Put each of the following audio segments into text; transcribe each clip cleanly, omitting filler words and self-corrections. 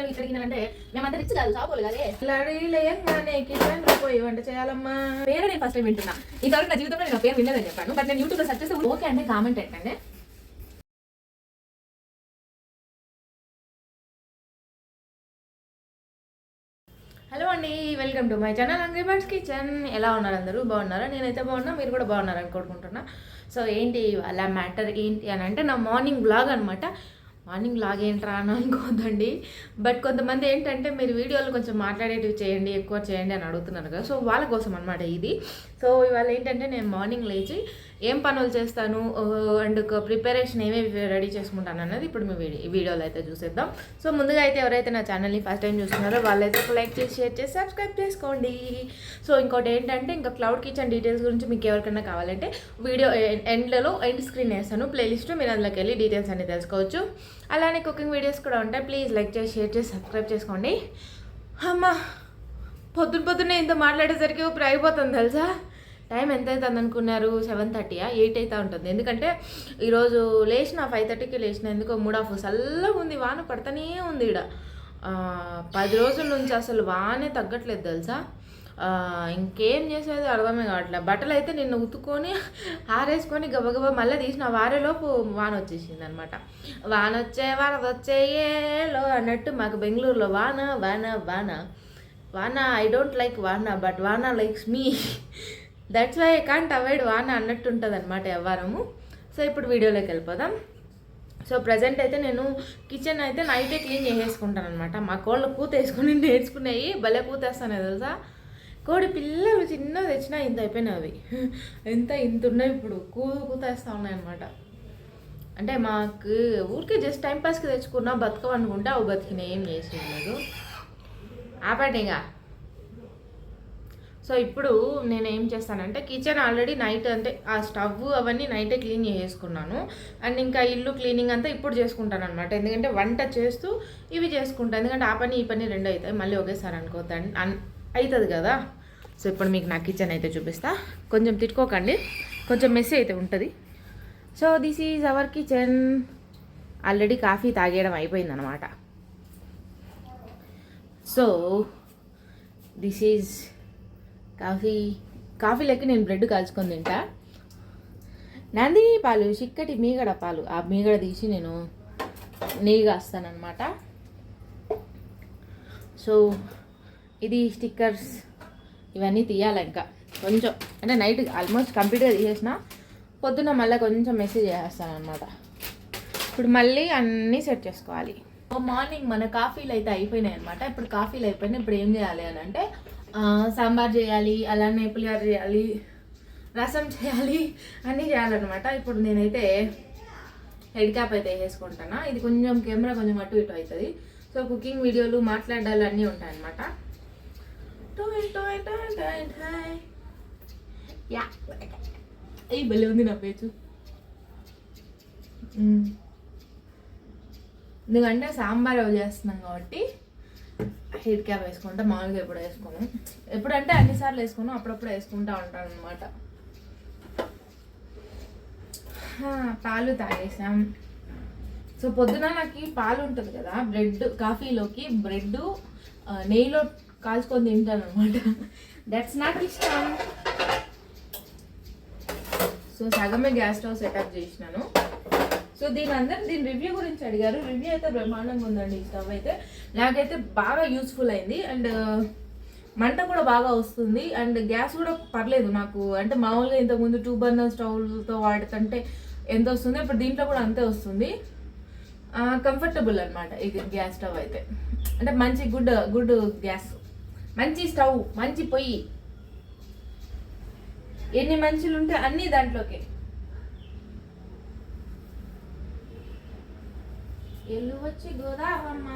గిన్నెలు ఇక్కడ గిన్నెలు అంటే మేమంతా రిచ్ కాదు చాపోలు కదే లేయంగానే కిచెన్ లో పోయి వంట చేయాలమ్మా. పేరు నేను ఫస్ట్ టైం వింటున్నా. ఇంతవరకు నా జీవితంలో నేను పేరు వినలేదని చెప్పాను. బట్ నేను యూట్యూబ్ లో సెర్చ్ చేస్తే ఓకే అంటే కామెంట్ పెట్టండి. హలో అండి, welcome to my channel hungry birds kitchen. ఎలా ఉన్నారు అందరూ? బాగున్నారా? నేనైతే బాగున్నా, మీరు కూడా బాగున్నారు అనుకుంటున్నా. సో ఏంటి అలా మ్యాటర్ ఏంటి అని అంటే నా మార్నింగ్ బ్లాగ్ అనమాట. మార్నింగ్ బ్లాగ్ ఏంట్రా అని అనుకోవద్దండి. బట్ కొంతమంది ఏంటంటే మీరు వీడియోలు కొంచెం మాట్లాడేటివి చేయండి, ఎక్కువ చేయండి అని అడుగుతున్నారు కదా. సో వాళ్ళ కోసం అనమాట ఇది. సో ఇవాళ ఏంటంటే నేను మార్నింగ్ లేచి ఏం పనులు చేస్తాను అండ్ ప్రిపరేషన్ ఏమేమి రెడీ చేసుకుంటాను అన్నది ఇప్పుడు మీ వీడియోలో అయితే చూసేద్దాం. సో ముందుగా అయితే ఎవరైతే నా ఛానల్ని ఫస్ట్ టైం చూస్తున్నారో వాళ్ళైతే ఒక లైక్ చేసి షేర్ చేసి సబ్స్క్రైబ్ చేసుకోండి. సో ఇంకోటి ఏంటంటే ఇంకా క్లౌడ్ కిచెన్ డీటెయిల్స్ గురించి మీకు ఎవరికైనా కావాలంటే వీడియో ఎండ్ స్క్రీన్ వేస్తాను ప్లేలిస్ట్, మీరు అందులోకి వెళ్ళి డీటెయిల్స్ అన్ని తెలుసుకోవచ్చు. అలానే కుకింగ్ వీడియోస్ కూడా ఉంటాయి. ప్లీజ్ లైక్ చేసి షేర్ చేసి సబ్స్క్రైబ్ చేసుకోండి. అమ్మా పొద్దున్నే ఇంత మాట్లాడేసరికి ఇప్పుడు అయిపోతుంది తెలుసా. టైం ఎంత అవుతుంది అనుకున్నారు? 7:30 8 అయితే ఉంటుంది. ఎందుకంటే ఈరోజు లేచిన 5:30కి లేచిన. ఎందుకో మూడ్ ఆఫ్ చల్లగా ఉంది, వాన పడతానే ఉంది. ఇక్కడ 10 రోజుల నుంచి అసలు వానే తగ్గట్లేదు తెలుసా. ఇంకేం చేసేది అర్థమే కావట్లేదు. బట్టలు అయితే నిన్న ఉతుకొని ఆరేసుకొని గబగబా మళ్ళీ తీసిన వారేలోపు వాన వచ్చేసింది అనమాట. వాన వచ్చే వరద వచ్చేయేలో అన్నట్టు మాకు బెంగళూరులో వాన వాన వాన వాన. I don't like vaana, but vaana likes me. That's why I can't avoid vaana అన్నట్టు ఉంటుంది అనమాట వ్యవహారము. సో ఇప్పుడు వీడియోలోకి వెళ్ళిపోదాం. సో ప్రజెంట్ అయితే నేను కిచెన్ అయితే నైటే క్లీన్ చేసేసుకుంటాను అనమాట. మా కోళ్ళు కూత వేసుకుని నేర్చుకున్నాయి, భలే కూతేస్తాను తెలుసా. కోడి పిల్లలు చిన్నగా తెచ్చినా ఇంత అయిపోయినాయి అవి. ఇంత ఉన్నాయి ఇప్పుడు, కూతేస్తూ ఉన్నాయన్నమాట. అంటే మాకు ఊరికే జస్ట్ టైంపాస్కి తెచ్చుకున్నా బతకమనుకుంటే అవి బతికినా, ఏం చేసేయలేదు ఆపటిగా. సో ఇప్పుడు నేను ఏం చేస్తానంటే కిచెన్ ఆల్రెడీ నైట్ అంటే ఆ స్టవ్ అవన్నీ నైటే క్లీన్ చేసేసుకున్నాను. అండ్ ఇంకా ఇల్లు క్లీనింగ్ అంతా ఇప్పుడు చేసుకుంటాను అనమాట. ఎందుకంటే వంట చేస్తూ ఇవి చేసుకుంటాను. ఎందుకంటే ఆ పని ఈ పని రెండు అవుతాయి, మళ్ళీ ఒకేసారి అనుకోతాను అవుతుంది కదా. సో ఇప్పుడు మీకు నా కిచెన్ అయితే చూపిస్తా. కొంచెం తిట్టుకోకండి, కొంచెం మెస్సీ అయితే ఉంటుంది. So this is our kitchen. Already coffee తాగేయడం అయిపోయిందనమాట. సో దిస్ ఈజ్ కాఫీ లెక్క నేను బ్రెడ్ కాల్చుకొని తింటా. నందిని పాలు, చిక్కటి మీగడ పాలు. ఆ మీగడ తీసి నేను నెయ్యి కాస్తానమాట. సో ఇది స్టిక్కర్స్ ఇవన్నీ తీయాలి ఇంకా కొంచెం. అంటే నైట్ ఆల్మోస్ట్ కంప్లీట్గా తీసేసిన, పొద్దున్న మళ్ళీ కొంచెం మెసేజ్ చేస్తాను అనమాట. ఇప్పుడు మళ్ళీ అన్నీ సెట్ చేసుకోవాలి. మార్నింగ్ మన కాఫీలు అయితే అయిపోయినాయి అనమాట. ఇప్పుడు కాఫీలు అయిపోయినాయి. ఇప్పుడు ఏం చేయాలి అని అంటే సాంబార్ చేయాలి, అలానే పులిహోర చేయాలి, రసం చేయాలి, అన్నీ చేయాలన్నమాట. ఇప్పుడు నేనైతే హెడ్ క్యాప్ అయితే వేసుకుంటాను. ఇది కొంచెం కెమెరా కొంచెం అటు ఇటు అవుతుంది. సో కుకింగ్ వీడియోలు మాట్లాడాలి అన్నీ ఉంటాయన్నమాట. భలే ఉంది నా పేచు. ఎందుకంటే సాంబార్ అవి చేస్తున్నాం కాబట్టి హెడ్ క్యాప్ వేసుకుంటా. మామూలుగా ఎప్పుడు వేసుకోను, ఎప్పుడంటే అన్నిసార్లు వేసుకోను, అప్పుడప్పుడు వేసుకుంటా ఉంటాను అనమాట. పాలు తాగేసాం. సో పొద్దున నాకు పాలు ఉంటుంది కదా, బ్రెడ్ కాఫీలోకి బ్రెడ్ నెయ్యిలో కాల్చుకొని తింటాను అనమాట. దట్స్ నాకు ఇష్టం. సో సగమే గ్యాస్ స్టవ్ సెటప్ చేసినాను. సో దీని రివ్యూ గురించి అడిగారు. రివ్యూ అయితే బ్రహ్మాండంగా ఉందండి. ఈ స్టవ్ అయితే నాకైతే బాగా యూస్ఫుల్ అయింది. అండ్ మంట కూడా బాగా వస్తుంది. అండ్ గ్యాస్ కూడా పర్లేదు నాకు. అంటే మామూలుగా ఇంతకుముందు 2 బర్నర్ స్టవ్లతో వాడుతుంటే ఎంత వస్తుంది, ఇప్పుడు దీంట్లో కూడా అంతే వస్తుంది. కంఫర్టబుల్ అనమాట ఇది గ్యాస్ స్టవ్ అయితే. అంటే మంచి గుడ్ గ్యాస్, మంచి స్టవ్, మంచి పొయ్యి. ఎన్ని మనుషులు ఉంటే అన్నీ దాంట్లోకి. ఎల్లు వచ్చి గోదావమ్మ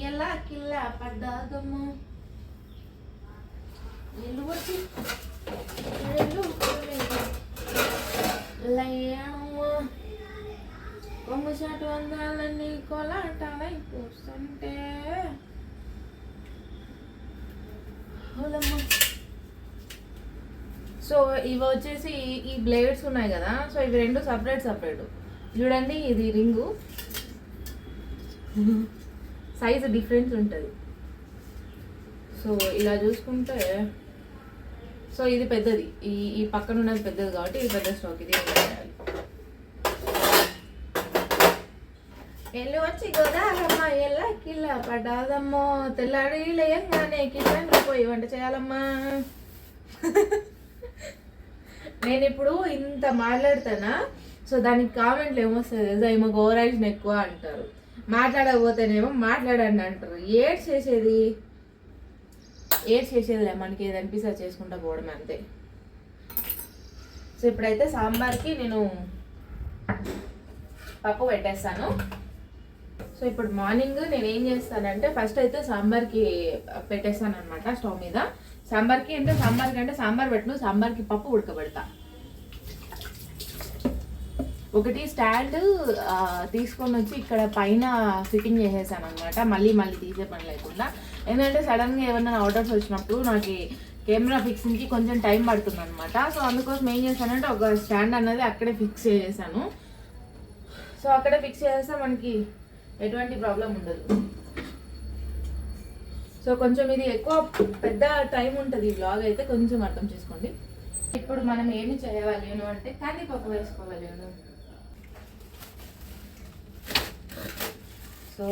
ఎలా కిల్లా పడ్డాదమ్మ. ఎల్లు వచ్చి కొంగు చాటు అందాలని కొలాటాలై కూర్చుంటే. సో ఇవి వచ్చేసి ఈ బ్లేడ్స్ ఉన్నాయి కదా. సో ఇవి రెండు సపరేట్ చూడండి. ఇది రింగు, సైజు డిఫరెన్స్ ఉంటుంది. సో ఇలా చూసుకుంటే సో ఇది పెద్దది, ఈ పక్కన ఉన్నది పెద్దది కాబట్టి ఇది పెద్ద స్టాక్. ఇది ఎల్లు వచ్చి గోదారమ్మ ఎల్ల కిల్ల పడ్డాదమ్మో తెల్లాడి లేయంగానే కిచెన్లో పోయి వంట చేయాలమ్మా. నేను ఇప్పుడు ఇంత మాట్లాడతానా, సో దానికి కామెంట్లు ఏమొస్తుంది తెలుసా, ఏమో ఓవరాక్షన్ ఎక్కువ అంటారు, మాట్లాడకపోతేనేమో మాట్లాడండి అంటారు. ఏడ్ చేసేదిలే, మనకి ఏది అనిపిస్తే చేసుకుంటా పోవడం అంతే. సో ఇప్పుడైతే సాంబార్కి నేను పప్పు పెట్టేస్తాను. సో ఇప్పుడు మార్నింగ్ నేను ఏం చేస్తానంటే ఫస్ట్ అయితే సాంబార్కి పెట్టేస్తాను అనమాట స్టవ్ మీద. సాంబార్కి అంటే సాంబార్ పెట్టను, సాంబార్కి పప్పు ఉడకబెడతా. ఒకటి స్టాండ్ తీసుకొని వచ్చి ఇక్కడ పైన ఫిట్టింగ్ చేసేసాను అనమాట, మళ్ళీ తీసే పని లేకుండా. ఎందుకంటే సడన్గా ఏమన్నా ఆర్డర్స్ వచ్చినప్పుడు నాకు కెమెరా ఫిక్సింగ్కి కొంచెం టైం పడుతుంది అనమాట. సో అందుకోసం ఏం చేశానంటే ఒక స్టాండ్ అన్నది అక్కడే ఫిక్స్ చేసేసాను. సో అక్కడే ఫిక్స్ చేసేస్తే మనకి ఎటువంటి ప్రాబ్లం ఉండదు. సో కొంచెం ఇది ఎక్కువ పెద్ద టైం ఉంటుంది ఈ వ్లాగ్ అయితే, కొంచెం అర్థం చేసుకోండి. ఇప్పుడు మనం ఏమి చేయాలి అంటే కందిపప్పు వేసుకోవాలి. సో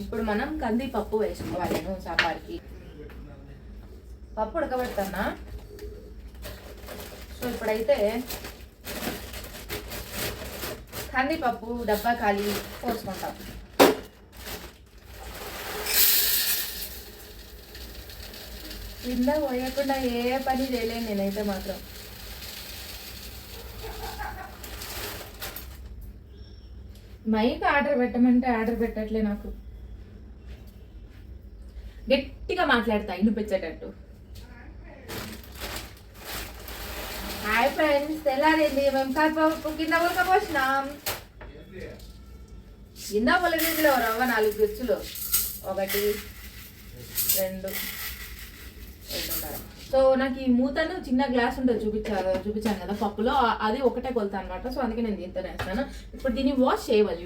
ఇప్పుడు మనం కందిపప్పు వేసుకోవాలి సాంబార్కి. పప్పు ఉడకబెడతానా. సో ఇప్పుడైతే కందిపప్పు డబ్బా ఖాళీ పోసుకుంటాం. కింద పోయకుండా ఏ పని చేయలేను నేనైతే మాత్రం. మైక్ ఆర్డర్ పెట్టమంటే ఆర్డర్ పెట్టట్లే, నాకు గట్టిగా మాట్లాడతా ఇనిపించేటట్టు. హాయ్ ఫ్రెండ్స్, తెల్లారింది, మేము కందిపప్పు కింద ఉడకపోసినాం. కింద పొలగిందిలో రవ్వ 4 గుచ్చులు, 1 2 సో నాకు ఈ మూతను చిన్న గ్లాస్ ఉంటుంది చూపించాను కదా పప్పులో, అది ఒకటే కొలత అనమాట. సో అందుకే నేను దీంతో వేస్తాను. ఇప్పుడు దీన్ని వాష్ చేయవాలి.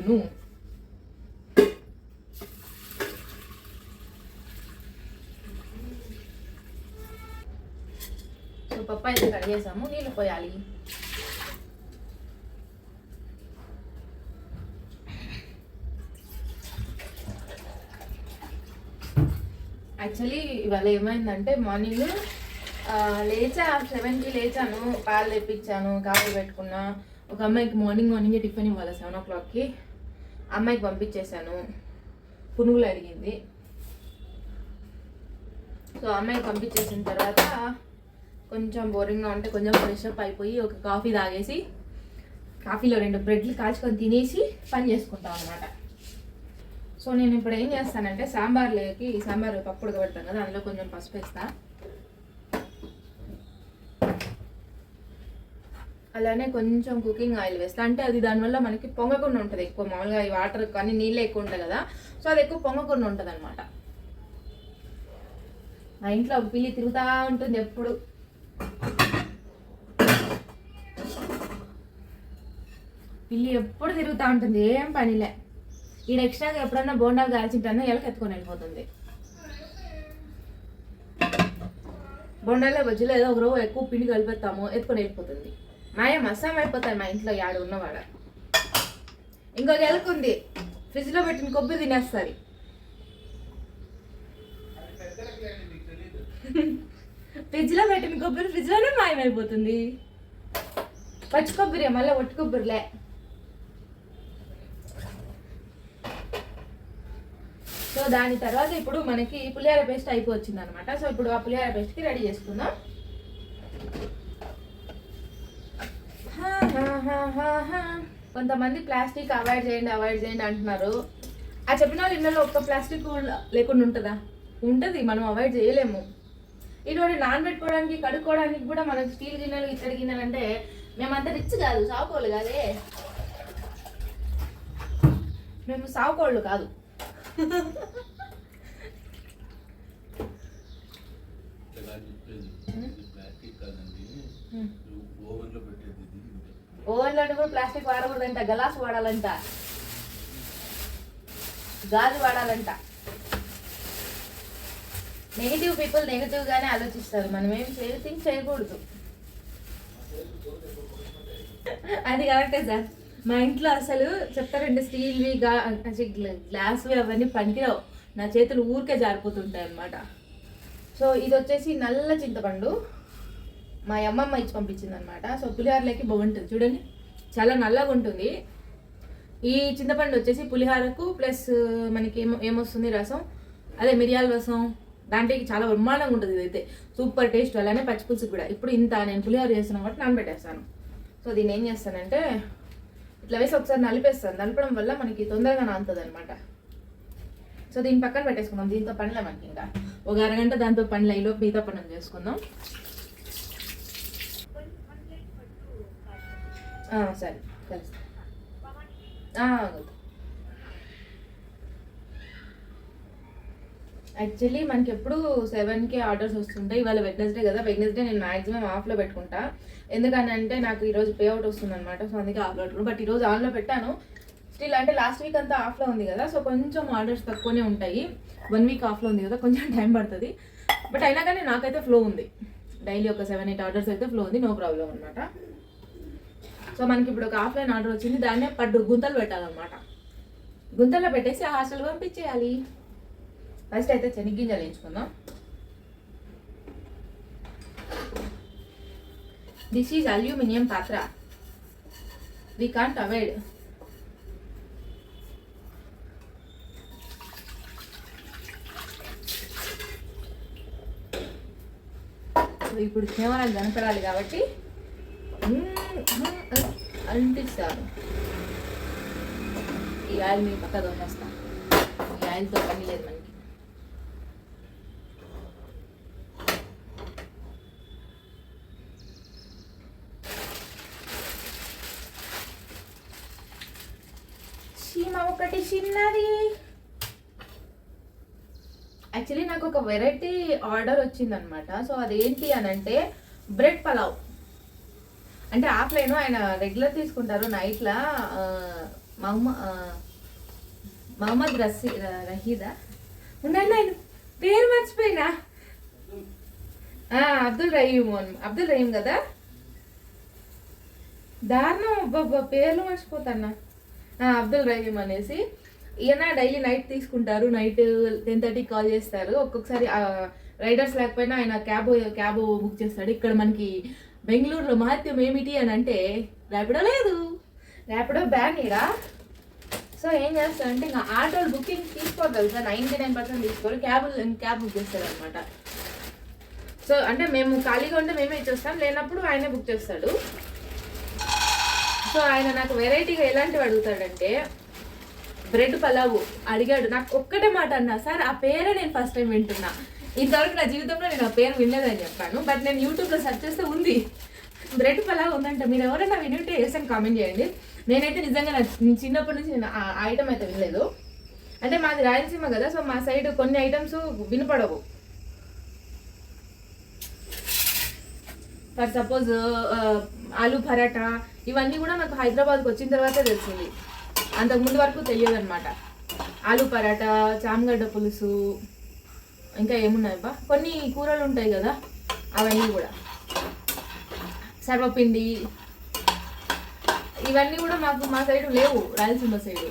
సో పప్పు అయితే కడిగేసాము, నీళ్ళు పోయాలి. యాక్చువల్లీ ఇవాళ ఏమైందంటే మార్నింగ్ లేచా 7కి లేచాను, పాలు తెప్పించాను, కాఫీ పెట్టుకున్నా. ఒక అమ్మాయికి మార్నింగే టిఫిన్ ఇవ్వాలి 7 o'clockకి. అమ్మాయికి పంపించేశాను, పునుగులు అడిగింది. సో అమ్మాయికి పంపించేసిన తర్వాత కొంచెం బోరింగ్గా ఉంటే కొంచెం ఫ్రెష్ అప్ అయిపోయి ఒక కాఫీ తాగేసి కాఫీలో 2 బ్రెడ్లు కాల్చుకొని తినేసి పని చేసుకుంటాం అన్నమాట. సో నేను ఇప్పుడు ఏం చేస్తానంటే సాంబార్ పప్పు ఉడకబెడతాను కదా, అందులో కొంచెం పసుపు వేస్తా. అలానే కొంచెం కుకింగ్ ఆయిల్ వేస్తా. అంటే అది దానివల్ల మనకి పొంగకుండా ఉంటుంది ఎక్కువ. మామూలుగా ఈ వాటర్ కానీ నీళ్ళు ఎక్కువ ఉంటాయి కదా, సో అది ఎక్కువ పొంగకుండా ఉంటుంది అనమాట. మా ఇంట్లో ఒక పిల్లి తిరుగుతూ ఉంటుంది ఎప్పుడు. పిల్లి ఎప్పుడు తిరుగుతూ ఉంటుంది, ఏం పనిలే. ఈడ ఎక్స్ట్రాగా ఎప్పుడన్నా బోండాలు కాల్చింటానో ఎలకి ఎత్తుకొని వెళ్ళిపోతుంది. బోండాల్లో బజ్జీలో ఏదో ఒక రోజు ఎక్కువ పిండి కలిపేస్తాము, ఎత్తుకొని వెళ్ళిపోతుంది. మాయ మసాం అయిపోతాయి మా ఇంట్లో యాడ ఉన్నవాడ. ఇంకొక ఎలకుంది, ఫ్రిడ్జ్లో పెట్టిన కొబ్బరి తినేస్తుంది. ఫ్రిడ్జ్లో పెట్టిన కొబ్బరి ఫ్రిడ్జ్లోనే మాయమైపోతుంది. పచ్చి కొబ్బరి మళ్ళీ ఒట్టి కొబ్బరిలే. సో దాని తర్వాత ఇప్పుడు మనకి పులిహోర పేస్ట్ అయిపోవచ్చింది అనమాట. సో ఇప్పుడు ఆ పులిహోర పేస్ట్కి రెడీ చేసుకుందాం. కొంతమంది ప్లాస్టిక్ అవాయిడ్ చేయండి అంటున్నారు. ఆ చెప్పిన వాళ్ళు ఇళ్ళలో ఒక్క ప్లాస్టిక్ లేకుండా ఉంటుందా? ఉంటుంది, మనం అవాయిడ్ చేయలేము. ఇటువంటి నానబెట్టుకోవడానికి కడుక్కోవడానికి కూడా మనకు స్టీల్ గిన్నెలు ఇత్తడి గిన్నెలు అంటే మేమంతా రిచ్ కాదు, సావుకోళ్ళు కాదే, మేము సావుకోళ్ళు కాదు. ఓవెన్లో కూడా ప్లాస్టిక్ వాడకూడదంట, గ్లాస్ వాడాలంట. గాజు వాడాలంట. నెగిటివ్ పీపుల్ నెగిటివ్గానే ఆలోచిస్తారు, మనం ఏం థింక్ చేయకూడదు. అది కరెక్టే సార్. మా ఇంట్లో అసలు చెప్తారంటే స్టీల్వి గ్లాస్వి అవన్నీ పనికిరావు, నా చేతులు ఊరికే జారిపోతుంటాయి అన్నమాట. సో ఇది వచ్చేసి నల్ల చింతపండు, మా అమ్మమ్మ ఇచ్చి పంపించింది అనమాట. సో పులిహోరలోకి బాగుంటుంది చూడండి, చాలా నల్లగా ఉంటుంది. ఈ చింతపండు వచ్చేసి పులిహోరకు ప్లస్ మనకి ఏమొస్తుంది రసం, అదే మిరియాల రసం, దాంట్లోకి చాలా బ్రహ్మాండంగా ఉంటుంది. ఇదైతే సూపర్ టేస్ట్. అలానే పచ్చిపులుసు కూడా. ఇప్పుడు ఇంత నేను పులిహోర చేస్తున్నాను కాబట్టి నానబెట్టేస్తాను. సో దీన్ని ఏం చేస్తానంటే ఇట్లా వేసి ఒకసారి నలిపేస్తాను. నలపడం వల్ల మనకి తొందరగా నానుతుంది అనమాట. సో దీన్ని పక్కన పెట్టేసుకుందాం. దీంతో పనిలే మనకి ఇంకా ఒక అరగంట దాంతో పనిలే, ఈలోపు మిగతా పనులు చేసుకుందాం. సరే కలుస్తాం. యాక్చువల్లీ మనకి ఎప్పుడు 7కి ఆర్డర్స్ వస్తుంటాయి. ఇవాళ వెడ్నెస్డే కదా, వెడ్నెస్డే నేను మ్యాక్సిమం ఆఫ్లో పెట్టుకుంటా. ఎందుకంటే నాకు ఈరోజు పే అవుట్ వస్తుంది అనమాట. సో అందుకే ఆఫ్లో పెట్టుకున్నాను. బట్ ఈరోజు ఆన్లో పెట్టాను స్టిల్. అంటే లాస్ట్ వీక్ అంతా ఆఫ్లో ఉంది కదా, సో కొంచెం ఆర్డర్స్ తక్కువనే ఉంటాయి. 1 వీక్ ఆఫ్లో ఉంది కదా, కొంచెం టైం పడుతుంది. బట్ అయినా కానీ నాకైతే ఫ్లో ఉంది. డైలీ ఒక 7-8 ఆర్డర్స్ అయితే ఫ్లో ఉంది, నో ప్రాబ్లం అనమాట. సో మనకి ఇప్పుడు ఒక ఆఫ్లైన్ ఆర్డర్ వచ్చింది, దాన్నే గుంతలు పెట్టాలన్నమాట. గుంతల్లో పెట్టేసి హాస్టల్ పంపించేయాలి. ఫస్ట్ అయితే శనగ్గింజలు వేయించుకుందాం. దిస్ ఈజ్ అల్యూమినియం పాత్ర, వీ కాంట్ అవాయిడ్. ఇప్పుడు కెమెరాలు కనపడాలి కాబట్టి అంటిస్తాను. ఈ ఆయిల్ మీ పక్క దోసేస్తాను. ఈ ఆయిల్తో పని లేదు మనకి. చీమ ఒకటి చిన్నది. యాక్చువల్లీ నాకు ఒక వెరైటీ ఆర్డర్ వచ్చిందనమాట. సో అదేంటి అని అంటే బ్రెడ్ పలావ్. అంటే ఆఫ్లైన్ ఆయన రెగ్యులర్ తీసుకుంటారు నైట్లా. మహమ్మద్ రహీదా ఉండండి, ఆయన పేరు మర్చిపోయినా. అబ్దుల్ రహీం కదా, దారుణం పేర్లు మర్చిపోతాన్నా. అబ్దుల్ రహీం అనేసి ఈయన డైలీ నైట్ తీసుకుంటారు. నైట్ 10:30కి కాల్ చేస్తారు. ఒక్కొక్కసారి రైడర్స్ లేకపోయినా ఆయన క్యాబ్ బుక్ చేస్తాడు. ఇక్కడ మనకి బెంగళూరులో మహత్యం ఏమిటి అని అంటే ర్యాపిడో లేదు, ర్యాపిడో బ్యాన్ ఇడా. సో ఏం చేస్తారంటే ఇంకా ఆటోలు బుకింగ్ తీసుకోరు తెలుసా, 99% తీసుకోరు. క్యాబ్ బుక్ చేస్తారు అనమాట. సో అంటే మేము ఖాళీగా ఉంటే మేమే ఇచ్చేస్తాం, లేనప్పుడు ఆయనే బుక్ చేస్తాడు. సో ఆయన నాకు వెరైటీగా ఎలాంటివి అడుగుతాడంటే బ్రెడ్ పలావు అడిగాడు. నాకు ఒక్కటే మాట అన్నా, సార్ ఆ పేరే నేను ఫస్ట్ టైం వింటున్నా, ఇంతవరకు నా జీవితంలో నేను ఆ పేరు వినలేదని చెప్పాను. బట్ నేను యూట్యూబ్లో సెర్చ్ చేస్తే ఉంది, బ్రెడ్ పలావ్ ఉందంట. మీరు ఎవరైనా వినింటే వేసాను కామెంట్ చేయండి. నేనైతే నిజంగా చిన్నప్పటి నుంచి నేను ఆ ఐటమ్ అయితే వినలేదు. అంటే మాది రాయలసీమ కదా, సో మా సైడ్ కొన్ని ఐటమ్స్ వినపడవు. ఫర్ సపోజ్ ఆలూ పరాటా ఇవన్నీ కూడా నాకు హైదరాబాద్కి వచ్చిన తర్వాతే తెలిసింది, అంతకుముందు వరకు తెలియదు అనమాట. ఆలూ పరాటా, చామగడ్డ పులుసు, ఇంకా ఏమున్నాయి బా కొన్ని కూరలు ఉంటాయి కదా అవన్నీ కూడా, సర్వపిండి, ఇవన్నీ కూడా మా సైడ్ లేవు, రాయలసీమ సైడ్.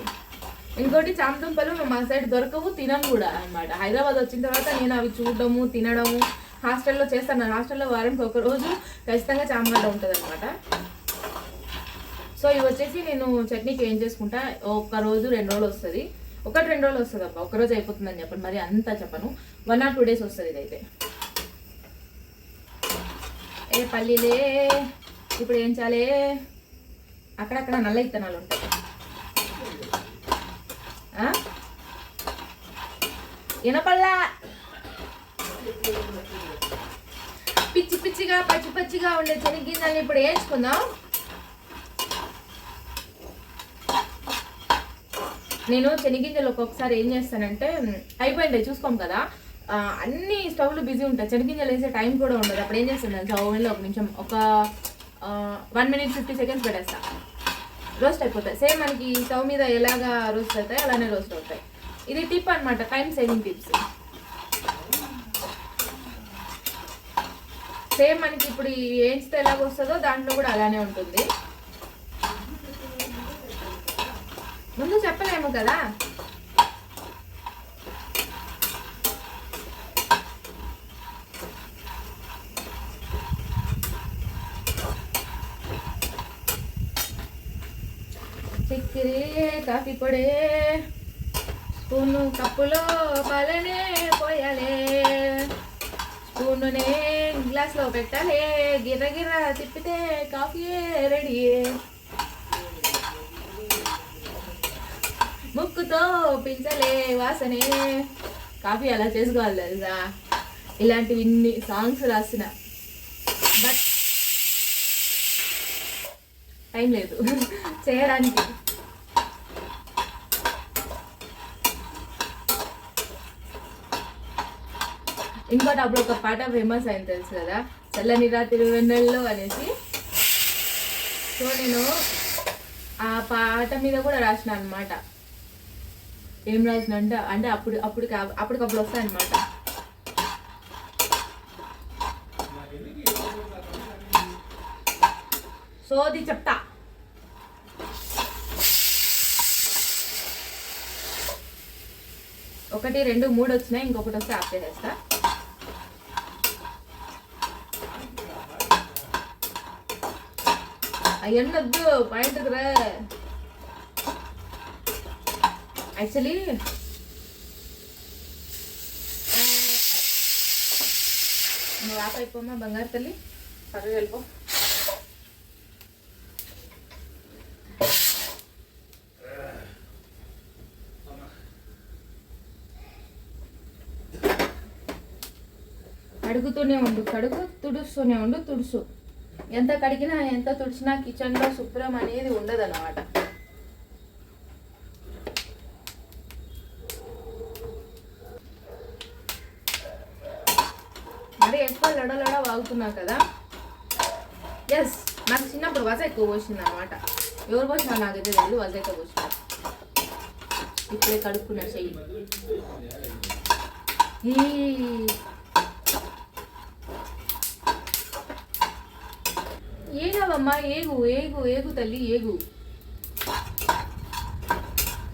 ఇంకోటి చామదుంపలు మా సైడ్ దొరకవు, తినను కూడా అనమాట. హైదరాబాద్ వచ్చిన తర్వాత నేను అవి చూడడము తినడము హాస్టల్లో చేస్తాను. హాస్టల్లో వారానికి ఒక రోజు ఖచ్చితంగా చామగడ్డ ఉంటుంది అనమాట. సో ఇవి వచ్చేసి నేను చట్నీకి ఏం చేసుకుంటా, 1 రోజు 2 రోజులు వస్తుంది, 1-2 రోజులు వస్తుంది అబ్బా. 1 రోజు అయిపోతుందని చెప్పండి, మరి అంతా చెప్పను. 1 or 2 days వస్తుంది ఇదైతే. ఏ పల్లీలే ఇప్పుడు ఏం చాలే, అక్కడక్కడ నల్ల ఇత్తనాలు ఉంటాయి. ఎనపల్లా పిచ్చి పిచ్చిగా పచ్చి పచ్చిగా ఉండే శనగ్గింజల్ని ఇప్పుడు వేయించుకుందాం. నేను శనగ్గింజలు ఒక్కొక్కసారి ఏం చేస్తానంటే అయిపోయింది చూసుకోం కదా, అన్ని స్టవ్లు బిజీ ఉంటాయి, శనగ్గింజలు వేసే టైం కూడా ఉండదు. అప్పుడు ఏం చేస్తాను ఓవెన్లో 1 నిమిషం ఒక 1 minute 50 seconds పెట్టేస్తా, రోస్ట్ అయిపోతాయి. సేమ్ మనకి స్టవ్ మీద ఎలాగా రోస్ట్ అవుతాయి అలానే రోస్ట్ అవుతాయి. ఇది టిప్ అనమాట, టైం సేవింగ్ టిప్స్. సేమ్ మనకి ఇప్పుడు ఏంచితే ఎలాగ వస్తుందో దాంట్లో కూడా అలానే ఉంటుంది. ముందు చెప్పలేము కదా. చక్కెరే కాఫీ పొడే స్పూను కప్పులో పాలనే పోయాలే, స్పూనునే గ్లాస్లో పెట్టాలి, గిర్ర గిర్ర తిప్పితే కాఫీ రెడీ. ముక్కుతో పించలే వాసనే. కాఫీ అలా చేసుకోవాలి తెలుసా. ఇలాంటివి ఇన్ని సాంగ్స్ రాసిన, బట్ టైం లేదు చేయడానికి. ఇంకోటి అప్పుడు ఒక పాట ఫేమస్ అయింది తెలుసు కదా, చల్లని రాత్రి వెన్నెల్లో అనేసి. సో నేను ఆ పాట మీద కూడా రాసిన అనమాట. ఏం రాసిన అంటే అప్పటికప్పుడు వస్తాయి అనమాట. సోది చెప్తా. ఒకటి 2 3 వచ్చినాయి, ఇంకొకటి వస్తే ఆఫ్ చేసేస్తా. అయ్యొద్దు పాయింట్కి రా. యాక్చువల్లీ నువ్వు ఆఫ్ అయిపోమా బంగారు తల్లి, పర్వాలేదు వెళ్ళిపో. కడుగుతూనే ఉండు, కడుగు, తుడుస్తూనే ఉండు, తుడుసు. ఎంత కడిగినా ఎంత తుడిచినా కిచెన్లో శుభ్రం అనేది ఉండదు అన్నమాట. మరి ఎక్కువ లడలడ వాగుతున్నావు కదా. ఎస్, నాకు చిన్నప్పుడు వజ ఎక్కువ పోసింది అనమాట. ఎవరు పోసినా నాకైతే తెలియదు, వజ ఎక్కువ పోసిన. ఇప్పుడే కడుక్కున్నా చెయ్యి. ఏగవమ్మా, ఏగు ఏగు ఏగు తల్లి ఏగు.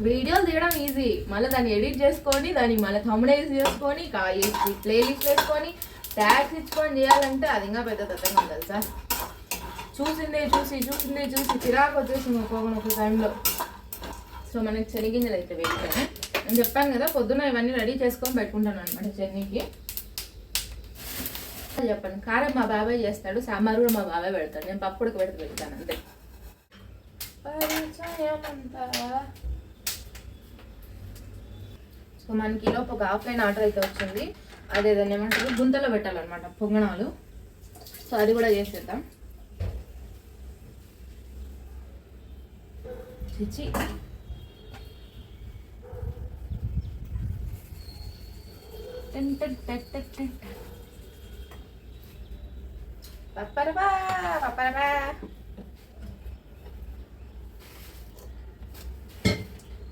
వీడియోలు తీయడం ఈజీ, మళ్ళీ దాన్ని ఎడిట్ చేసుకొని దాన్ని మళ్ళీ థంబ్నెయిల్స్ చేసుకొని ప్లేలిస్ట్ వేసుకొని ట్యాగ్స్ ఇచ్చుకొని చేయాలంటే అది ఇంకా పెద్ద తతంగా ఉంది తెలుసా. చూసిందే చూసి చిరాకు వచ్చేసింది ఒక్కొక్క టైంలో. సో మనకి శనగింజలు అయితే వేస్తాను. నేను చెప్పాను కదా పొద్దున్న ఇవన్నీ రెడీ చేసుకొని పెట్టుకుంటాను అనమాట చట్నీకి. చెప్పండి, కారం మా బాబాయ్ చేస్తాడు, సాంబార్ కూడా మా బాబాయ్ పెడతాడు, నేను పప్పుడికి పెడతాను అంతే. సో మనకి ఈలోపు ఒక ఆఫ్లైన్ ఆర్డర్ అయితే వచ్చింది. అదేదాన్ని ఏమంటారు, గుంతలో పెట్టాలన్నమాట పొంగణాలు. సో అది కూడా చేసేద్దాం. చిచ్చి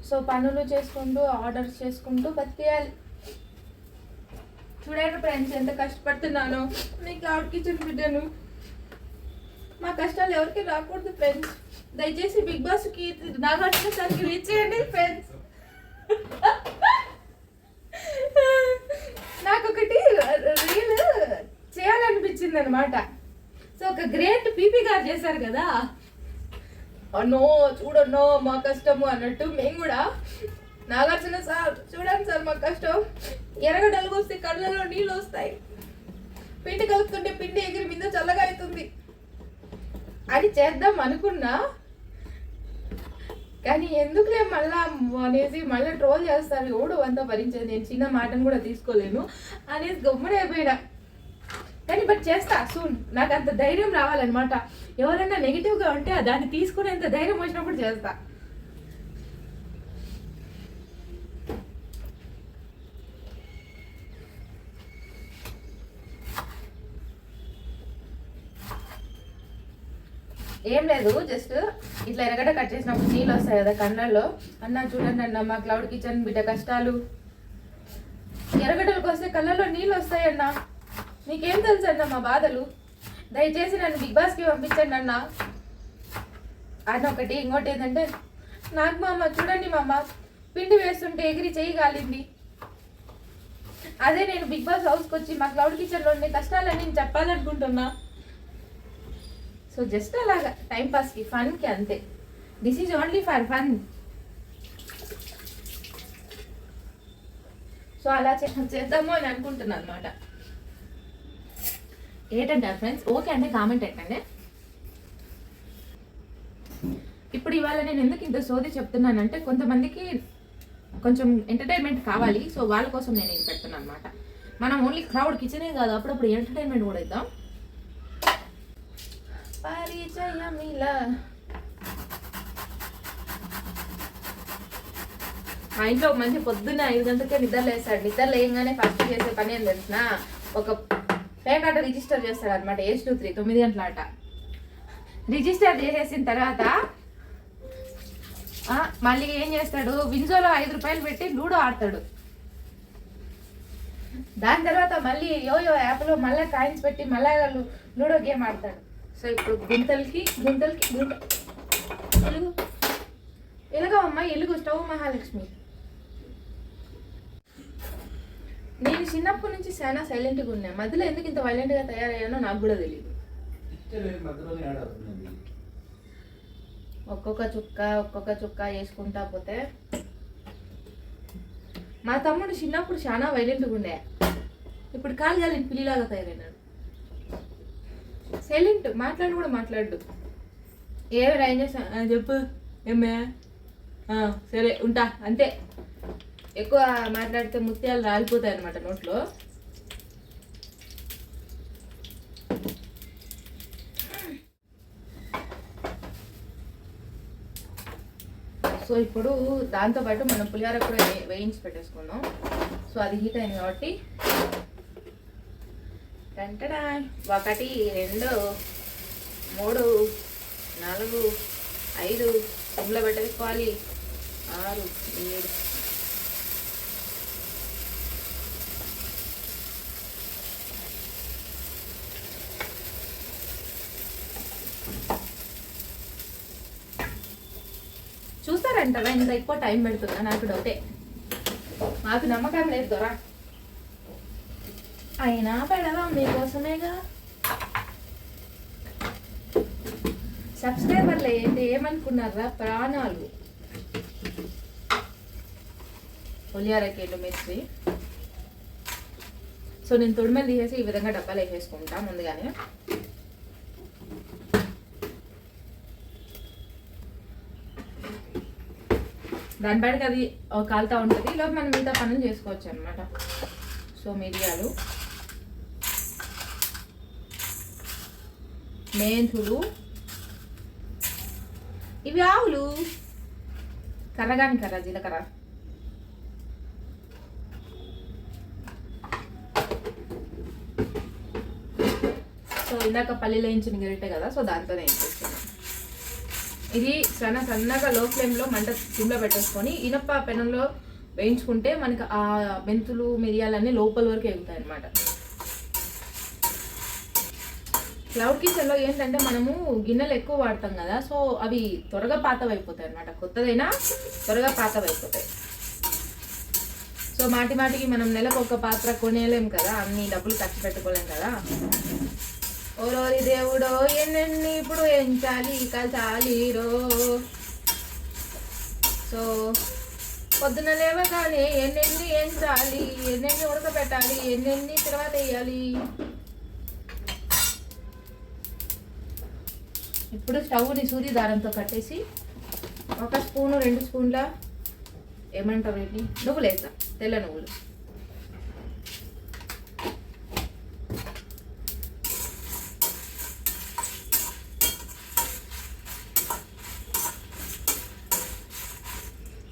సో పనులు చేసుకుంటూ ఆర్డర్స్ చేసుకుంటూ బతికేయాలి. చూడండి ఫ్రెండ్స్, ఎంత కష్టపడుతున్నాను. నేను క్లౌడ్ కిచెన్ బిడ్డను. మా కష్టాలు ఎవరికి రాకూడదు ఫ్రెండ్స్. దయచేసి బిగ్ బాస్కి నాగార్జున సార్కి రీచ్ చేయండి ఫ్రెండ్స్. నాకు ఒకటి రీల్ చేయాలనిపించింది అనమాట. సో ఒక గ్రేట్ పీపీ గారు చేశారు కదా, అన్నో చూడన్నో మా కష్టము అన్నట్టు మేము కూడా నాగార్జున సార్ చూడండి సార్ మా కష్టం, ఎర్రగడ్డలు వస్తే కళ్ళలో నీళ్ళు వస్తాయి, పిండి కలుపుతుంటే పిండి ఎగిరి మీద చల్లగా అవుతుంది అని చేద్దాం అనుకున్నా. కానీ ఎందుకులే మళ్ళా అనేసి మళ్ళీ ట్రోల్ చేస్తారు, ఎవడు అంతా భరించేది, నేను చిన్న మాటను కూడా తీసుకోలేను అనేసి గమ్మునైపోయినా. కానీ బట్ చేస్తా సూన్. నాకు అంత ధైర్యం రావాలన్నమాట. ఎవరైనా నెగిటివ్గా ఉంటే దాన్ని తీసుకునేంత ధైర్యం వచ్చినప్పుడు చేస్తా. ఏం లేదు, జస్ట్ ఇట్లా ఎరగడ్డ కట్ చేసినప్పుడు నీళ్ళు వస్తాయి కదా కళ్ళల్లో. అన్న చూడండి అన్న మా క్లౌడ్ కిచెన్ బిడ్డ కష్టాలు. ఎరగడ్డలకు వస్తే కళ్ళల్లో నీళ్ళు వస్తాయన్న. నీకేం తెలుసు అన్న మా బాధలు. దయచేసి నన్ను బిగ్ బాస్కి పంపించండి అన్న. అన్న ఒకటి. ఇంకోటి ఏంటంటే నాకు మా అమ్మ చూడండి మా అమ్మ పిండి వేస్తుంటే ఎగిరి చేయి కాలింది. అదే నేను బిగ్ బాస్ హౌస్కి వచ్చి మా క్లౌడ్ కిచెన్లో ఉండే కష్టాలని నేను చెప్పాలనుకుంటున్నా. సో జస్ట్ అలాగా టైంపాస్కి, ఫన్కి అంతే. This is only for fun. So అలా చేద్దాము అని అనుకుంటున్నాను అనమాట. ఏంటంటే ఫ్రెండ్స్, ఓకే అంటే కామెంట్ పెట్టండి. ఇప్పుడు ఇవాళ నేను ఎందుకు ఇంత సోది చెప్తున్నానంటే కొంతమందికి కొంచెం ఎంటర్టైన్మెంట్ కావాలి. సో వాళ్ళ కోసం నేను ఇది పెడుతున్నాను అనమాట. మనం ఓన్లీ క్రౌడ్ కిచెనే కాదు, అప్పుడప్పుడు ఎంటర్టైన్మెంట్ కూడా ఇద్దాం. పరిచయం ఇలా మా ఇంట్లో మంచి పొద్దున్న 5 గంటలకే నిద్ర లేస్తాడు. నిద్ర లేయంగానే ఫస్ట్ చేసే పని ఏం తెలిసిన, ఒక పేక్ ఆట రిజిస్టర్ చేస్తాడు అనమాట. ఏజ్ 2-3 9 గంటల ఆట రిజిస్టర్ చేసేసిన తర్వాత మళ్ళీ ఏం చేస్తాడు, వింజోలో 5 రూపాయలు పెట్టి లూడో ఆడతాడు. దాని తర్వాత మళ్ళీ యోయో యాప్లో మళ్ళీ కాయిన్స్ పెట్టి మళ్ళీ లూడో గేమ్ ఆడతాడు. సో ఇప్పుడు గుంతలకి ఎలుగు ఎలుగమ్మా, ఎలుగు స్టవ్ మహాలక్ష్మి. నేను చిన్నప్పటి నుంచి చాలా సైలెంట్గా ఉన్నా. మధ్యలో ఎందుకు ఇంత వైలెంట్గా తయారయ్యానో నాకు కూడా తెలియదు. ఒక్కొక్క చుక్క వేసుకుంటా పోతే. మా తమ్ముడు చిన్నప్పుడు చాలా వైలెంట్గా ఉండే, ఇప్పుడు కాలు గాలి పిల్లిలాగా తయారైనాడు. సైలెంట్, మాట్లాడు కూడా మాట్లాడు. ఏమి ఏం చేస్తా చెప్పు, ఏమే సరే ఉంటా అంతే. ఎక్కువ మాట్లాడితే ముత్యాలు రాలిపోతాయి అన్నమాట నోట్లో. సో ఇప్పుడు దాంతోపాటు మనం పులిహోర కూడా వేయించి పెట్టేసుకున్నాం. సో అది హీట్ అయింది కాబట్టి 1 2 3 4 5 సిమ్లో పెట్టేసుకోవాలి. 6 7 చూస్తారంటారా ఇంత ఎక్కువ టైం పెడుతుందా? నాకు డౌటే, నాకు నమ్మకం లేదు దొరా. అయినా పెడదాం మీకోసమేగా. సబ్స్క్రైబర్లు ఏంటి ఏమనుకున్నారా, ప్రాణాలు. పులిహోరకేళ్ళు మిర్చి. సో నేను తొడిమెలు తీసేసి ఈ విధంగా డబ్బాలు వేసేసుకుంటా ముందుగానే. దాని బయటకి అది కాలుతూ ఉంటుంది, ఇలా మనం మిగతా పనులు చేసుకోవచ్చు అనమాట. సో మిరియాలు, మెంతులు, ఇవి ఆవులు, కర్రగాని కర్ర జీలకర్ర, సో ఇందాక పల్లీలు వేయించిన గరిటె కదా, సో దాంతో వేయించేస్తున్నాను. ఇది సన్నగా లో ఫ్లేమ్లో మంట సిమ్లో పెట్టేసుకొని ఇనప పెనంలో వేయించుకుంటే మనకి ఆ మెంతులు మిరియాలన్నీ లోపల వరకు ఎగుతాయి అనమాట. క్లౌడ్ కిచెన్లో ఏంటంటే మనము గిన్నెలు ఎక్కువ వాడతాం కదా, సో అవి త్వరగా పాతవైపోతాయి అనమాట. కొత్తదైనా త్వరగా పాతవైపోతాయి. సో మాటికి మనం నెలకు ఒక పాత్ర కొనేలేం కదా, అన్ని డబ్బులు ఖర్చు పెట్టుకోలేం కదా. ఓరోరి దేవుడో ఎన్నెన్ని ఇప్పుడు ఎంచాలి కాల్చాలి రో. సో పొద్దున లేవగానే ఎన్నెన్ని ఎంచాలి, ఎన్నెన్ని ఉడకబెట్టాలి, ఎన్నెన్ని తర్వాత వేయాలి. ఇప్పుడు స్టవ్ని సూది దారంతో కట్టేసి 1 స్పూను 2 స్పూన్ల ఏమంటారు వీటిని, నువ్వులు వేస్తాం, తెల్ల నువ్వులు.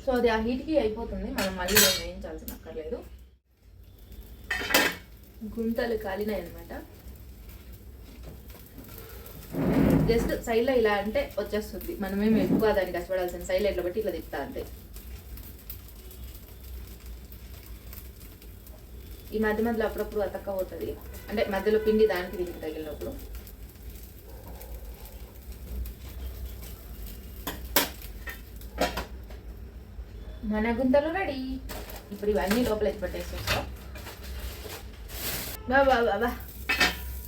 సో అది ఆ హీట్కి అయిపోతుంది, మనం మళ్ళీ వేయించాల్సిన అక్కర్లేదు. గుంతలు కాలినాయి అన్నమాట. జస్ట్ సైడ్లో ఇలా అంటే వచ్చేస్తుంది, మనమేమి ఎక్కువ దాన్ని కష్టపడాల్సిన సైడ్లో ఇట్లా బట్టి ఇట్లా తిప్పుతా అంతే. ఈ మధ్యలో అప్పుడప్పుడు అతక్క పోతుంది, అంటే మధ్యలో పిండి దానికి దీనికి తగిలినప్పుడు. మన గుంతలు రెడీ. ఇప్పుడు ఇవన్నీ లోపల ఎత్తి పెట్టేసేస్తాం. బాబా బాబా.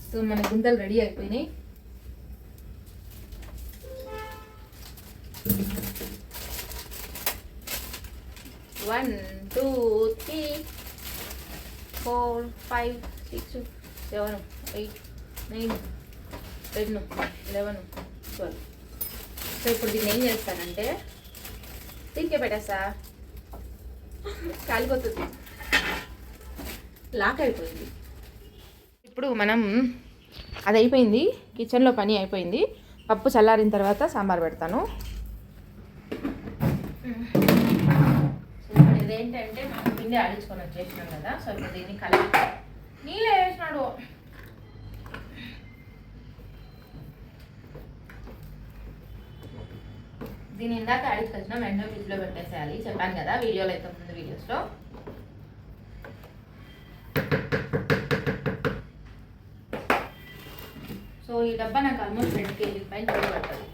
సో మన గుంతలు రెడీ అయిపోయినాయి. వన్ 2 3 4 5 6 7 8 9 10 11 12. సో ఇప్పుడు దీన్ని ఏం చేస్తానంటే దీనికే పెట్టేస్తా, కాలిపోతుంది, లాక్ అయిపోయింది. ఇప్పుడు మనం అది అయిపోయింది, కిచెన్లో పని అయిపోయింది. పప్పు చల్లారిన తర్వాత సాంబార్ పెడతాను. ఇప్పుడు ఇదేంటంటే మనం పిండి ఆడించుకొని వచ్చేసినాం కదా, సో ఇప్పుడు దీన్ని కలిపి నీళ్ళే వేసినాడు. దీని ఇందాక ఆడించుకొచ్చినా వెంటనే ఫ్రిడ్జ్లో పెట్టేసేయాలి, చెప్పాను కదా వీడియోలో అయితే ముందు వీడియోస్లో. సో ఈ డబ్బా నాకు ఆల్మోస్ట్ 2 kg పైన పడుతుంది.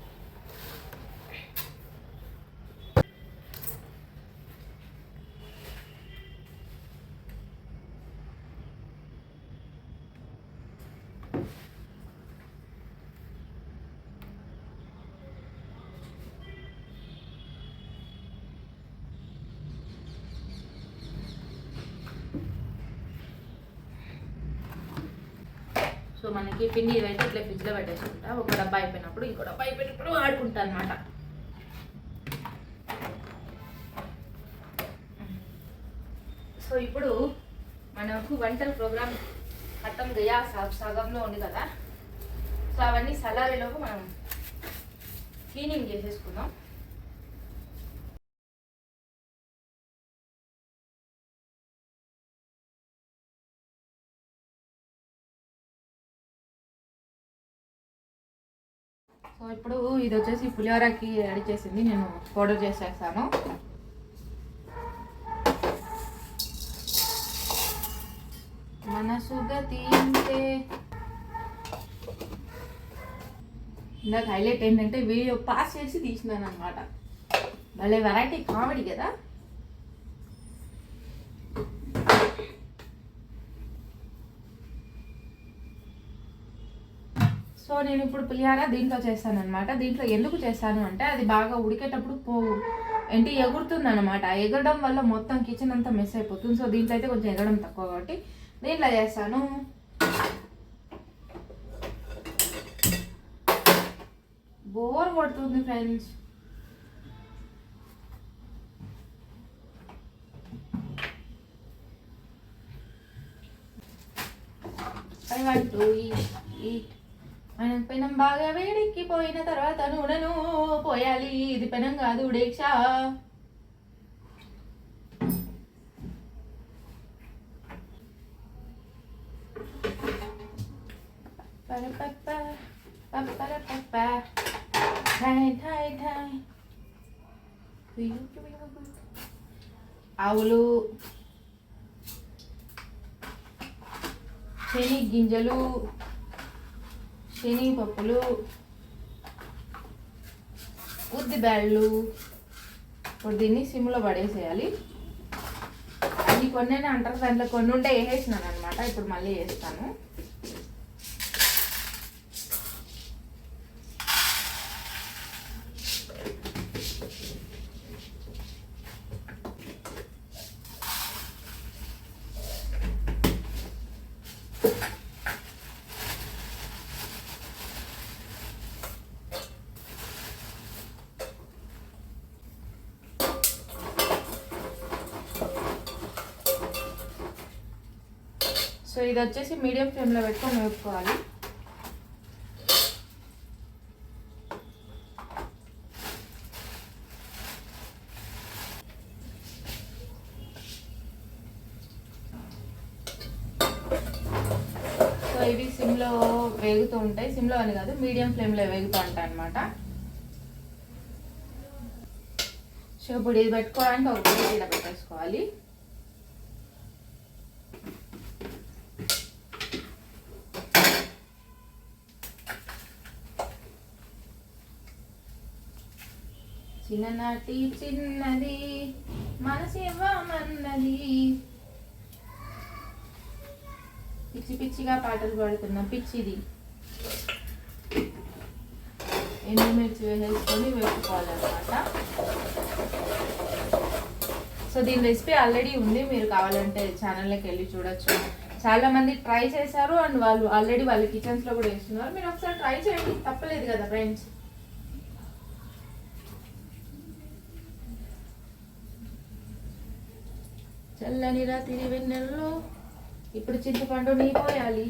సో మనకి పిండి ఇవైతే ఇట్లా ఫ్రిడ్జ్లో పెట్టేసుకుంటా, ఒక డబ్బా అయిపోయినప్పుడు ఇంకో డబ్బా అయిపోయినప్పుడు వాడుకుంటా అనమాట. సో ఇప్పుడు మనకు వంటల ప్రోగ్రామ్ ఖతం గయా సగంలో ఉంది కదా, సో అవన్నీ సలారీలోపు మనం క్లీనింగ్ చేసేసుకుందాం. సో ఇప్పుడు ఇది వచ్చేసి పులిహోరకి రెడీ చేసింది, నేను పౌడర్ చేసేస్తాను. మనసుగా తీంటే ఇందాక హైలైట్ ఏంటంటే వీడియో పాస్ చేసి తీసినాను అనమాట. భలే వెరైటీ కామెడీ కదా. సో నేను ఇప్పుడు పులిహోర దీంట్లో చేస్తాను అనమాట. దీంట్లో ఎందుకు చేస్తాను అంటే అది బాగా ఉడికేటప్పుడు ఏంటి ఎగురుతుంది అనమాట. ఎగరడం వల్ల మొత్తం కిచెన్ అంతా మెస్ అయిపోతుంది. సో దీంట్లో అయితే కొంచెం ఎగరడం తక్కువ కాబట్టి దీంట్లో చేస్తాను. బోర్ కొడుతుంది friends. I want to eat. మనం పెనం బాగా వేడెక్కిపోయిన తర్వాత నూనెను పోయాలి. ఇది పెనం కాదు డేక్షా. ఆవులు, శనగ గింజలు, శనగపప్పులు, ఉద్దిబ్యాళ్ళు. ఇప్పుడు దీన్ని సిమ్లో పడేసేయాలి. అన్ని కొన్ని అంటారు, దాంట్లో కొన్ని ఉంటే వేసేసినాను అనమాట. ఇప్పుడు మళ్ళీ వేస్తాను. సో ఇది వచ్చేసి మీడియం ఫ్లేమ్లో పెట్టుకొని వేపుకోవాలి. సో ఇవి సిమ్లో వేగుతూ ఉంటాయి. సిమ్లో అని కాదు, మీడియం ఫ్లేమ్లో వేగుతూ ఉంటాయి అనమాట. సో ఇప్పుడు ఇది పెట్టుకోవడానికి ఒక పొడి ఇలా పెట్టేసుకోవాలి. చిన్ననాటి చిన్నది మనసివ్వమన్నది, పిచ్చి పిచ్చిగా పాటలు పాడుతున్నా పిచ్చిది. ఎండుమిర్చి వేసేసుకొని వేసుకోవాలన్నమాట. సో దీని రెసిపీ ఆల్రెడీ ఉంది, మీరు కావాలంటే ఛానల్లోకి వెళ్ళి చూడొచ్చు. చాలా మంది ట్రై చేశారు అండ్ వాళ్ళు ఆల్రెడీ వాళ్ళ కిచెన్స్లో కూడా వేస్తున్నారు. మీరు ఒకసారి ట్రై చేయండి, తప్పలేదు కదా ఫ్రెండ్స్. చల్లని రాత్రి వెన్నెల్లో ఇప్పుడు చింతపండు నీ పోయాలి.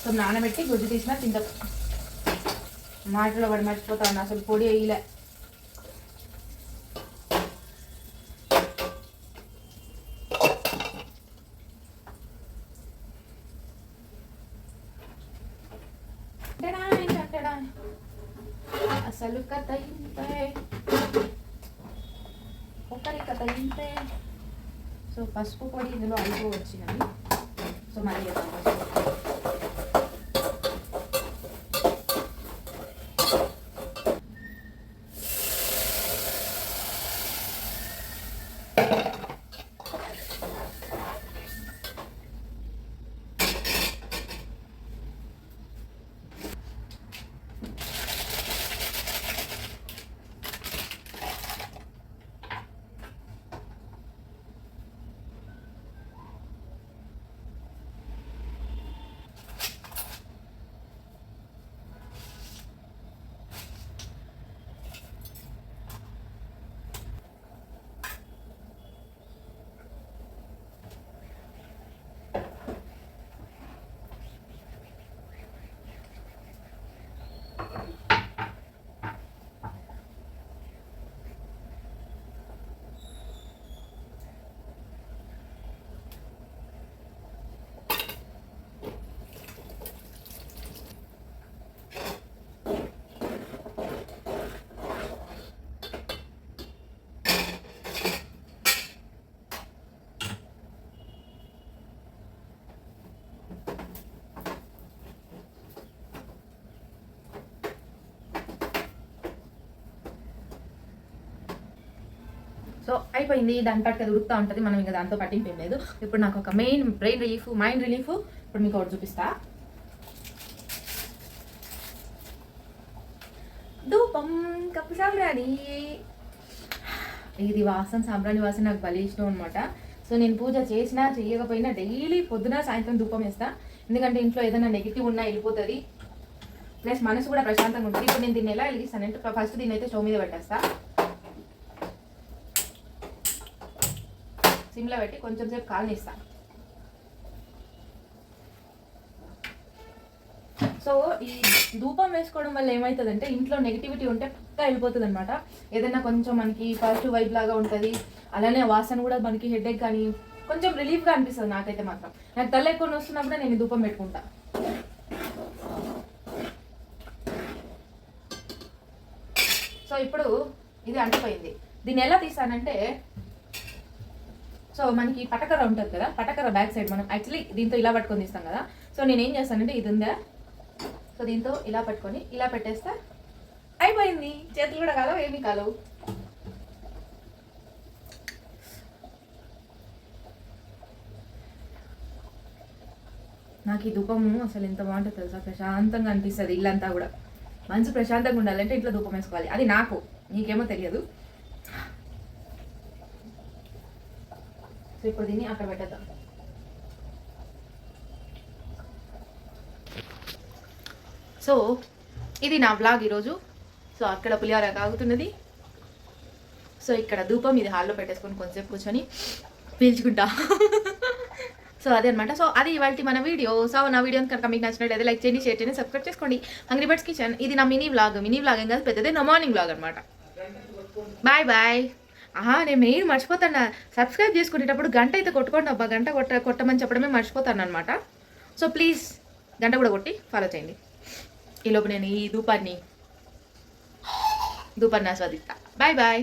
సో నానబెట్టి గుజ్జు తీసిన చింత మాటలో పడి మర్చిపోతాను, అసలు పొడి వేయలే. అసలు కథ ఇంతే, ఒకరి కథ ఇంతే. సో పసుపు పొడి ఇందులో అయిపోవచ్చినవి. సో మళ్ళీ సో అయిపోయింది. దాని పాటుకి అది ఉడుకుతూ ఉంటుంది, మనం ఇంకా దాంతో పట్టింపు ఏం లేదు. ఇప్పుడు నాకు ఒక main brain relief, mind relief ఇప్పుడు మీకు ఒకటి చూపిస్తా. ధూపం కప్పు సాంబ్రాణి. ఇది వాసన, సాంబ్రాణి వాసన నాకు భలే ఇష్టం అనమాట. సో నేను పూజ చేసినా చేయకపోయినా డైలీ పొద్దున సాయంత్రం ధూపం వేస్తా. ఎందుకంటే ఇంట్లో ఏదైనా నెగిటివ్ ఉన్నా వెళ్ళిపోతుంది, ప్లస్ మనసు కూడా ప్రశాంతంగా ఉంటుంది. ఇప్పుడు నేను దీన్ని ఎలా వెలిగిస్తానంటే ఫస్ట్ దీన్ని అయితే స్టవ్ మీద పెట్టేస్తా. సిమ్లో పెట్టి కొంచెం సేపు కాలనిస్తా. సో ఈ ధూపం వేసుకోవడం వల్ల ఏమవుతుందంటే ఇంట్లో నెగిటివిటీ ఉంటే పక్కా వెళ్ళిపోతుంది అనమాట. ఏదైనా కొంచెం మనకి పాజిటివ్ వైబ్ లాగా ఉంటుంది. అలానే వాసన కూడా మనకి హెడేక్ కానీ కొంచెం రిలీఫ్గా అనిపిస్తుంది. నాకైతే మాత్రం నాకు తల ఎక్కువ వస్తున్నప్పుడే నేను ధూపం పెట్టుకుంటా. సో ఇప్పుడు ఇది అంటిపోయింది. దీన్ని ఎలా తీస్తానంటే, సో మనకి పటకర్ర ఉంటుంది కదా, పటకర్ర బ్యాక్ సైడ్ మనం యాక్చువల్లీ దీంతో ఇలా పట్టుకొని తీస్తాం కదా. సో నేను ఏం చేస్తానంటే ఇది ఉందా, సో దీంతో ఇలా పట్టుకొని ఇలా పెట్టేస్తే అయిపోయింది. చేతులు కూడా కాలవు, ఏమీ కాలవు. నాకు ఈ ధూపము అసలు ఎంత బాగుంటుంది తెలుసా, ప్రశాంతంగా అనిపిస్తుంది. ఇల్లంతా కూడా మనసు ప్రశాంతంగా ఉండాలంటే ఇంట్లో ధూపం వేసుకోవాలి. అది నాకు, నీకేమో తెలియదు. సో ఇప్పుడు దీన్ని అక్కడ పెట్టేద్దాం. సో ఇది నా బ్లాగ్ ఈరోజు. సో అక్కడ పులిహోర కాగుతున్నది. సో ఇక్కడ ధూపం ఇది హాల్లో పెట్టేసుకొని కొంచెంసేపు కూర్చొని పీల్చుకుంటా. సో అదే అనమాట. సో అది ఇవాళ మన వీడియో. సో నా వీడియో కనుక మీకు నచ్చినట్లయితే లైక్ చేయండి, షేర్ చేయండి, సబ్స్క్రైబ్ చేసుకోండి. Hungry birds kitchen. ఇది నా మినీ వ్లాగ్ ఏం కాదు, పెద్దదే, నా మార్నింగ్ వ్లాగ్ అనమాట. Bye bye. నేను మెయిన్ మర్చిపోతాను, సబ్స్క్రైబ్ చేసుకునేటప్పుడు గంట అయితే కొట్టుకోండి అబ్బా. గంట కొట్టమని చెప్పడమే మర్చిపోతాను అనమాట. సో ప్లీజ్ గంట కూడా కొట్టి ఫాలో చేయండి. ఈలోపు నేను ఈ ధూపాన్ని ఆస్వాదిస్తా. Bye bye.